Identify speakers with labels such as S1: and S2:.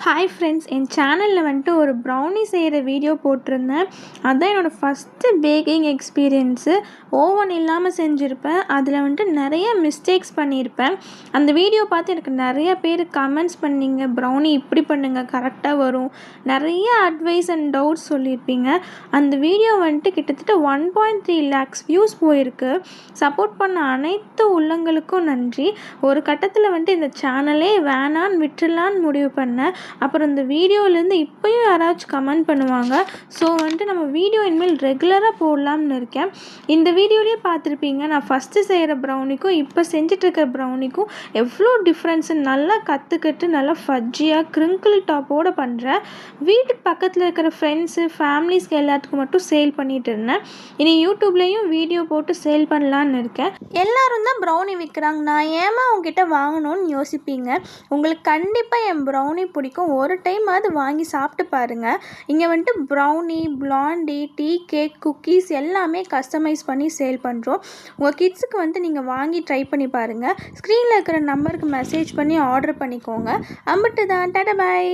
S1: Hi friends, என் சேனலில் வந்துட்டு ஒரு ப்ரௌனி செய்கிற வீடியோ போட்டிருந்தேன். அதுதான் என்னோடய ஃபஸ்ட்டு பேக்கிங் எக்ஸ்பீரியன்ஸு. ஓவன் இல்லாமல் செஞ்சுருப்பேன். அதில் வந்துட்டு நிறைய மிஸ்டேக்ஸ் பண்ணியிருப்பேன். அந்த வீடியோ பார்த்து எனக்கு நிறைய பேர் கமெண்ட்ஸ் பண்ணிங்க, ப்ரௌனி இப்படி பண்ணுங்கள் கரெக்டாக வரும், நிறைய அட்வைஸ் அண்ட் டவுட்ஸ் சொல்லியிருப்பீங்க. அந்த வீடியோ வந்துட்டு கிட்டத்தட்ட 1.3 lakhs வியூஸ் போயிருக்கு. சப்போர்ட் பண்ண அனைத்து உள்ளங்களுக்கும் நன்றி. ஒரு கட்டத்தில் வந்துட்டு இந்த சேனலே வேணான்னு விட்டுலான்னு முடிவு பண்ணேன். அப்புறம் இந்த வீடியோலேருந்து இப்போயும் யாராச்சும் கமெண்ட் பண்ணுவாங்க. ஸோ வந்துட்டு நம்ம வீடியோ இனிமேல் ரெகுலராக போடலாம்னு இருக்கேன். இந்த வீடியோலேயே பார்த்துருப்பீங்க, நான் ஃபஸ்ட்டு செய்கிற ப்ரௌனிக்கும் இப்போ செஞ்சிட்ருக்கிற ப்ரௌனிக்கும் எவ்வளோ டிஃப்ரென்ஸு நல்லா கற்றுக்கிட்டு நல்லா ஃபஜ்ஜியாக க்ரிங்கிள் டாப்போடு பண்ணுறேன். வீட்டுக்கு பக்கத்தில் இருக்கிற ஃப்ரெண்ட்ஸு ஃபேமிலிஸ்க்கு எல்லாத்துக்கும் மட்டும் சேல் பண்ணிகிட்டு இருந்தேன். இனி யூடியூப்லேயும் வீடியோ போட்டு சேல் பண்ணலான்னு இருக்கேன். எல்லோரும் தான் ப்ரௌனி விற்கிறாங்க, நான் ஏமா உங்ககிட்ட வாங்கணும்னு யோசிப்பீங்க. உங்களுக்கு கண்டிப்பாக என் ப்ரௌனி பிடிக்கும். ஒரு டைமாவது வாங்கி சாப்பிட்டு பாருங்கள். இங்கே வந்துட்டு brownie, blondie, tea cake, cookies எல்லாமே கஸ்டமைஸ் பண்ணி சேல் பண்ணுறோம். உங்கள் கிட்ஸுக்கு வந்துட்டு நீங்கள் வாங்கி ட்ரை பண்ணி பாருங்கள். ஸ்க்ரீனில் இருக்கிற நம்பருக்கு மெசேஜ் பண்ணி ஆர்டர் பண்ணிக்கோங்க. அம்பிட்டு தான். டாடா பாய்.